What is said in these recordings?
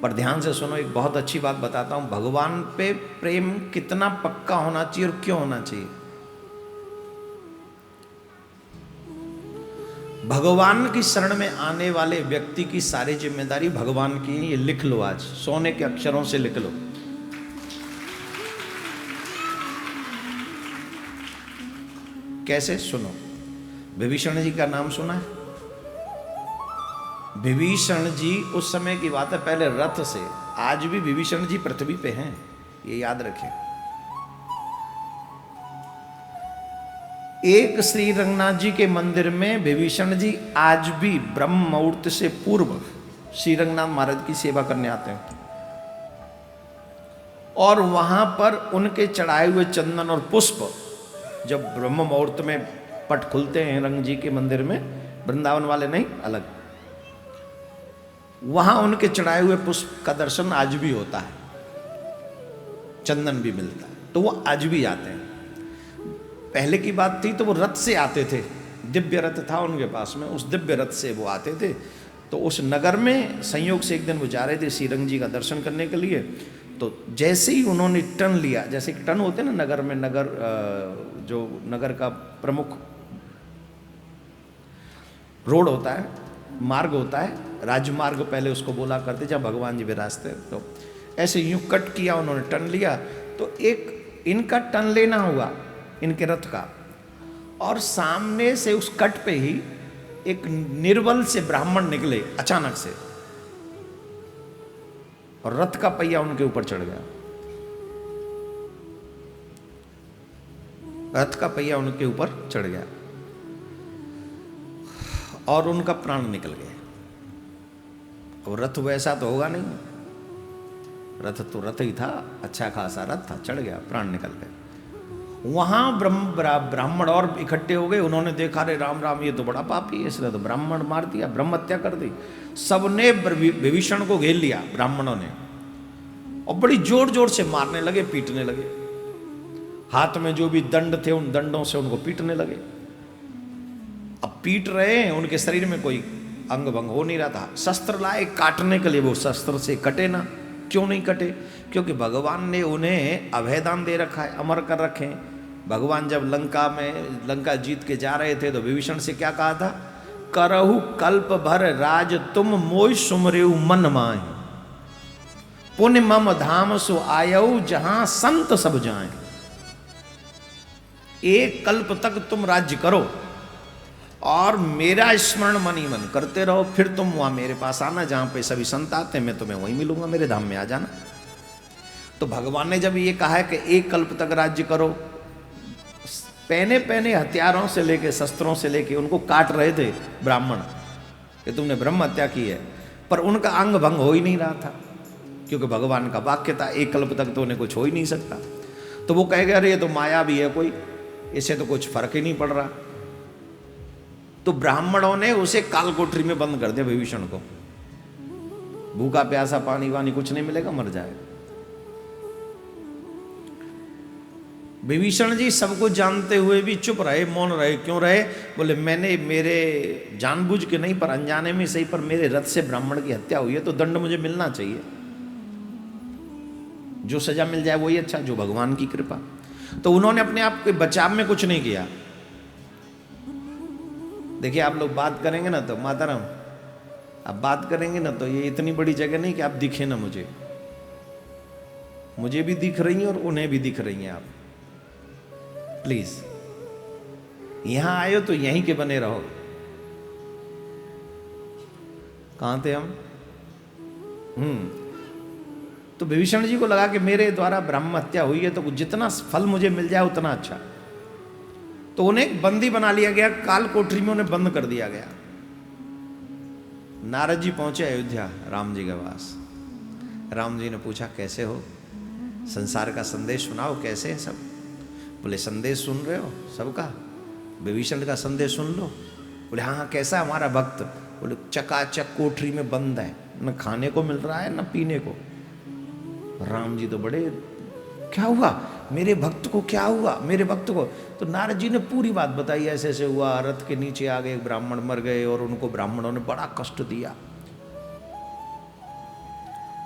पर ध्यान से सुनो, एक बहुत अच्छी बात बताता हूं, भगवान पे प्रेम कितना पक्का होना चाहिए और क्यों होना चाहिए। भगवान की शरण में आने वाले व्यक्ति की सारी जिम्मेदारी भगवान की है। ये लिख लो, आज सोने के अक्षरों से लिख लो। कैसे? सुनो, विभीषण जी का नाम सुना है? विभीषण जी, उस समय की बात है, पहले रथ से, आज भी विभीषण जी पृथ्वी पे हैं, ये याद रखें। एक श्री रंगनाथ जी के मंदिर में विभीषण जी आज भी ब्रह्म मुहूर्त से पूर्व श्री रंगनाथ महाराज की सेवा करने आते हैं, और वहां पर उनके चढ़ाए हुए चंदन और पुष्प, जब ब्रह्म मुहूर्त में पट खुलते हैं रंग जी के मंदिर में, वृंदावन वाले नहीं, अलग, वहां उनके चढ़ाए हुए पुष्प का दर्शन आज भी होता है, चंदन भी मिलता है, तो वो आज भी आते हैं। पहले की बात थी तो वो रथ से आते थे, दिव्य रथ था उनके पास में, उस दिव्य रथ से वो आते थे। तो उस नगर में संयोग से एक दिन वो जा रहे थे श्रीरंग जी का दर्शन करने के लिए, तो जैसे ही उन्होंने टर्न लिया, जैसे कि टर्न होते ना नगर में, नगर जो नगर का प्रमुख रोड होता है, मार्ग होता है, राजमार्ग पहले उसको बोला करते जहाँ भगवान जी विराजते, तो ऐसे यूं कट किया उन्होंने, टर्न लिया, तो एक इनका टर्न लेना हुआ, इनके रथ का, और सामने से उस कट पे ही एक निर्बल से ब्राह्मण निकले अचानक से, और रथ का पहिया उनके ऊपर चढ़ गया, रथ का पहिया उनके ऊपर चढ़ गया और उनका प्राण निकल गया। और रथ वैसा तो होगा नहीं, रथ तो रथ ही था, अच्छा खासा रथ था, चढ़ गया, प्राण निकल गए। वहां ब्राह्मण और इकट्ठे हो गए, उन्होंने देखा, रे राम राम, ये तो बड़ा पापी है, इसने तो ब्राह्मण मार दिया, ब्रह्म हत्या कर दी। सबने विभीषण को घेर लिया ब्राह्मणों ने, और बड़ी जोर जोर से मारने लगे, पीटने लगे, हाथ में जो भी दंड थे उन दंडों से उनको पीटने लगे। अब पीट रहे हैं, उनके शरीर में कोई अंग भंग हो नहीं रहा था, शस्त्र लाए काटने के लिए, वो शस्त्र से कटे ना। क्यों नहीं कटे? क्योंकि भगवान ने उन्हें अभयदान दे रखा है, अमर कर रखे हैं। भगवान जब लंका जीत के जा रहे थे तो विभीषण से क्या कहा था? करहु कल्प भर राज तुम मोय सुमरेउ मन माय, पुण्य मम धाम सो आयऊ जहां संत सब जाएं। एक कल्प तक तुम राज्य करो और मेरा स्मरण मन ही मन करते रहो, फिर तुम वहां मेरे पास आना, जहां पे सभी संत आते हैं, मैं तुम्हें वहीं मिलूंगा, मेरे धाम में आ जाना। तो भगवान ने जब ये कहा है कि एक कल्प तक राज्य करो, पहने पहने हथियारों से लेके, शस्त्रों से लेके उनको काट रहे थे ब्राह्मण कि तुमने ब्रह्म हत्या की है, पर उनका अंग भंग हो ही नहीं रहा था, क्योंकि भगवान का वाक्य था एक कल्प तक तो उन्हें कुछ हो ही नहीं सकता। तो वो कह गए, अरे ये तो माया भी है कोई, इससे तो कुछ फर्क ही नहीं पड़ रहा। तो ब्राह्मणों ने उसे काल कोठरी में बंद कर दिया विभीषण को, भूखा प्यासा, पानी वानी कुछ नहीं मिलेगा, मर जाएगा। विभीषण जी सबको जानते हुए भी चुप रहे, मौन रहे। क्यों रहे? बोले मैंने, मेरे जानबूझ के नहीं पर अनजाने में सही, पर मेरे रथ से ब्राह्मण की हत्या हुई है, तो दंड मुझे मिलना चाहिए, जो सजा मिल जाए वही अच्छा, जो भगवान की कृपा। तो उन्होंने अपने आप के बचाव में कुछ नहीं किया। देखिए आप लोग बात करेंगे ना तो माताराम, अब बात करेंगे ना तो ये इतनी बड़ी जगह नहीं कि आप दिखे ना, मुझे भी दिख रही हैं और उन्हें भी दिख रही हैं। आप प्लीज यहां आए हो तो यहीं के बने रहो। कहां थे हम? तो विभीषण जी को लगा कि मेरे द्वारा ब्रह्म हत्या हुई है, तो जितना फल मुझे मिल जाए उतना अच्छा। तो उन्हें बंदी बना लिया गया, काल कोठरी में उन्हें बंद कर दिया गया। नारद जी पहुंचे अयोध्या राम जी के पास। राम जी ने पूछा, कैसे हो? संसार का संदेश सुनाओ, कैसे है सब? बोले संदेश सुन रहे हो सबका, विभीषण का संदेश सुन लो। बोले हाँ हाँ, कैसा हमारा भक्त? बोले चकाचक कोठरी में बंद है, न खाने को मिल रहा है न पीने को। राम जी तो बड़े, क्या हुआ मेरे भक्त को, क्या हुआ मेरे भक्त को? तो नारद जी ने पूरी बात बताई, ऐसे ऐसे हुआ, रथ के नीचे आ गए, ब्राह्मण मर गए और उनको ब्राह्मणों ने बड़ा कष्ट दिया।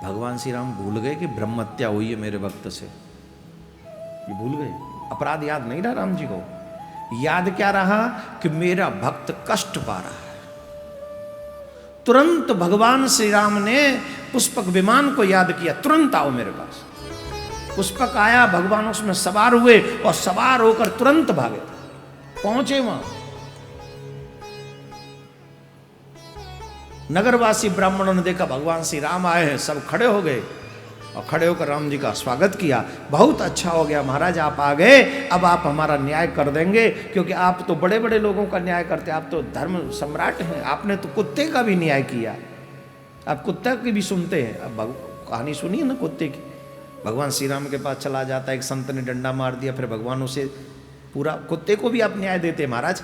भगवान श्री राम भूल गए कि ब्रह्म हत्या हुई है मेरे भक्त से, ये भूल गए। अपराध याद नहीं रहा राम जी को, याद क्या रहा कि मेरा भक्त कष्ट पा रहा है। तुरंत भगवान श्री राम ने पुष्पक विमान को याद किया, तुरंत आओ मेरे पास। पुष्पक आया, भगवान उसमें सवार हुए और सवार होकर तुरंत भागे, पहुंचे वहां। नगरवासी ब्राह्मणों ने देखा भगवान श्री राम आए हैं, सब खड़े हो गए और खड़े होकर राम जी का स्वागत किया। बहुत अच्छा हो गया महाराज, आप आ गए, अब आप हमारा न्याय कर देंगे, क्योंकि आप तो बड़े बड़े लोगों का न्याय करते, आप तो धर्म सम्राट हैं। आपने तो कुत्ते का भी न्याय किया, आप कुत्ते की भी सुनते हैं। अब कहानी सुनी है ना कुत्ते की, भगवान श्री राम के पास चला जाता, एक संत ने डंडा मार दिया, फिर भगवान उसे पूरा, कुत्ते को भी आप न्याय देते महाराज,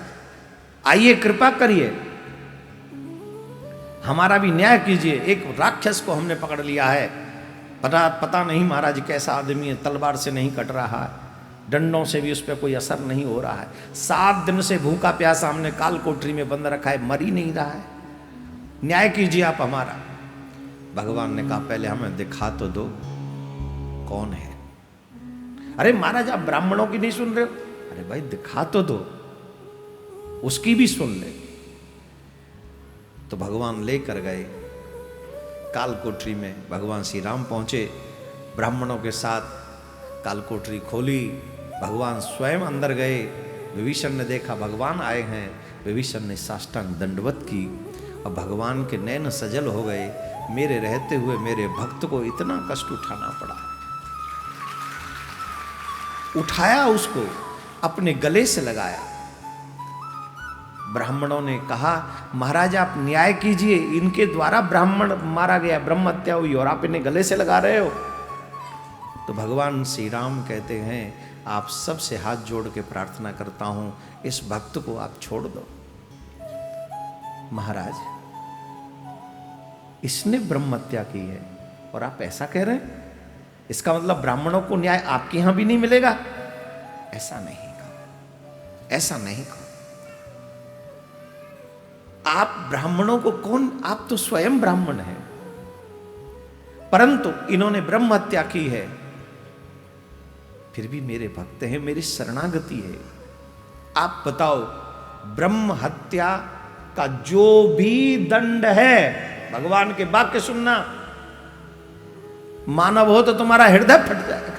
आइए कृपा करिए हमारा भी न्याय कीजिए। एक राक्षस को हमने पकड़ लिया है, पता नहीं महाराज कैसा आदमी है, तलवार से नहीं कट रहा है, डंडों से भी उस पर कोई असर नहीं हो रहा है, 7 दिन से भूखा प्यासा हमने काल कोठरी में बंद रखा है, मर ही नहीं रहा है, न्याय कीजिए आप हमारा। भगवान ने कहा पहले हमें दिखा तो दो कौन है। अरे महाराज आप ब्राह्मणों की नहीं सुन रहे हो, अरे भाई दिखा तो दो, उसकी भी सुन ले। तो भगवान लेकर गए कालकोठरी में, भगवान श्री राम पहुंचे ब्राह्मणों के साथ, कालकोठरी खोली, भगवान स्वयं अंदर गए। विभीषण ने देखा भगवान आए हैं, विभीषण ने साष्टांग दंडवत की और भगवान के नैन सजल हो गए। मेरे रहते हुए मेरे भक्त को इतना कष्ट उठाना पड़ा। उठाया उसको, अपने गले से लगाया। ब्राह्मणों ने कहा महाराज आप न्याय कीजिए, इनके द्वारा ब्राह्मण मारा गया, ब्रह्म हत्या हुई और आप इन्हें गले से लगा रहे हो। तो भगवान श्री राम कहते हैं आप सबसे हाथ जोड़ के प्रार्थना करता हूं, इस भक्त को आप छोड़ दो। महाराज इसने ब्रह्म हत्या की है और आप ऐसा कह रहे हैं, इसका मतलब ब्राह्मणों को न्याय आपके यहां भी नहीं मिलेगा? ऐसा नहीं कहो, ऐसा नहीं कहो। आप ब्राह्मणों को कौन, आप तो स्वयं ब्राह्मण हैं, परंतु इन्होंने ब्रह्म हत्या की है, फिर भी मेरे भक्त हैं, मेरी शरणागति है। आप बताओ ब्रह्म हत्या का जो भी दंड है, भगवान के वाक्य सुनना, मानव हो तो तुम्हारा हृदय फट जाएगा।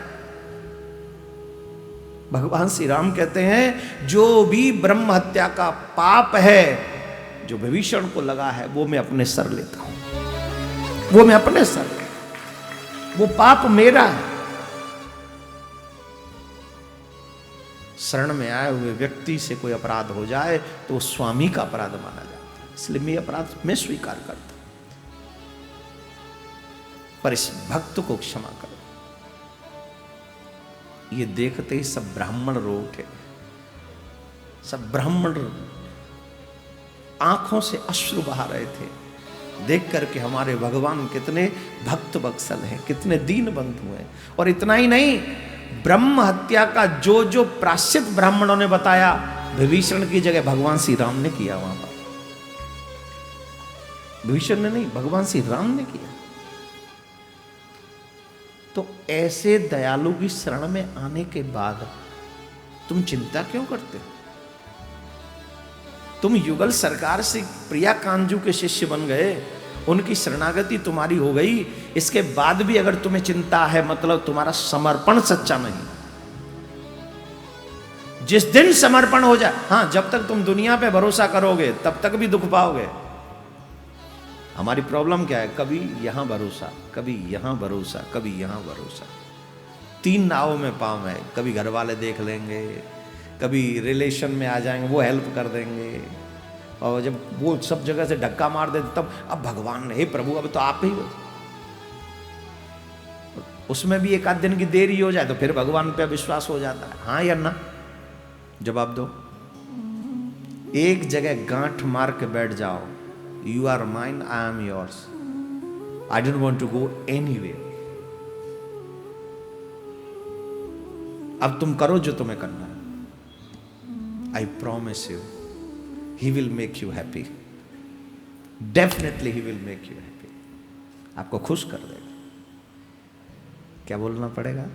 भगवान श्री राम कहते हैं जो भी ब्रह्म हत्या का पाप है जो विभीषण को लगा है, वो मैं अपने सर लेता हूं, वो मैं अपने सर, वो पाप मेरा है। शरण में आए हुए व्यक्ति से कोई अपराध हो जाए तो स्वामी का अपराध माना जाता है, इसलिए मैं अपराध में स्वीकार करता हूं, पर इस भक्त को क्षमा करो। ये देखते ही सब ब्राह्मण रो उठे, सब ब्राह्मण आंखों से अश्रु बहा रहे थे, देख करके हमारे भगवान कितने भक्त बत्सल हैं, कितने दीन बंधु हैं। और इतना ही नहीं, ब्रह्म हत्या का जो जो प्रायश्चित ब्राह्मणों ने बताया, विभीषण की जगह भगवान श्री राम ने किया वहां पर। विभीषण ने नहीं, भगवान श्री राम ने किया। तो ऐसे दयालु की शरण में आने के बाद तुम चिंता क्यों करते हो? तुम युगल सरकार से प्रिया कांजू के शिष्य बन गए, उनकी शरणागति तुम्हारी हो गई, इसके बाद भी अगर तुम्हें चिंता है मतलब तुम्हारा समर्पण सच्चा नहीं। जिस दिन समर्पण हो जाए, हाँ जब तक तुम दुनिया पे भरोसा करोगे तब तक भी दुख पाओगे। हमारी प्रॉब्लम क्या है, कभी यहां भरोसा, कभी यहां भरोसा, कभी यहां भरोसा, 3 नावों में पाँव है। कभी घर वाले देख लेंगे, कभी रिलेशन में आ जाएंगे, वो हेल्प कर देंगे, और जब वो सब जगह से धक्का मार देते तब अब भगवान हे प्रभु अब तो आप ही हो। उसमें भी 1 आध दिन की देरी हो जाए तो फिर भगवान पे विश्वास हो जाता है। हाँ या ना जवाब दो। एक जगह गांठ मार के बैठ जाओ, you are mine, I am yours, I don't want to go anywhere. अब तुम करो जो तुम्हें करना है। I promise you, He will make you happy. Definitely He will make you happy. आपको खुश कर देगा। क्या बोलना पड़ेगा?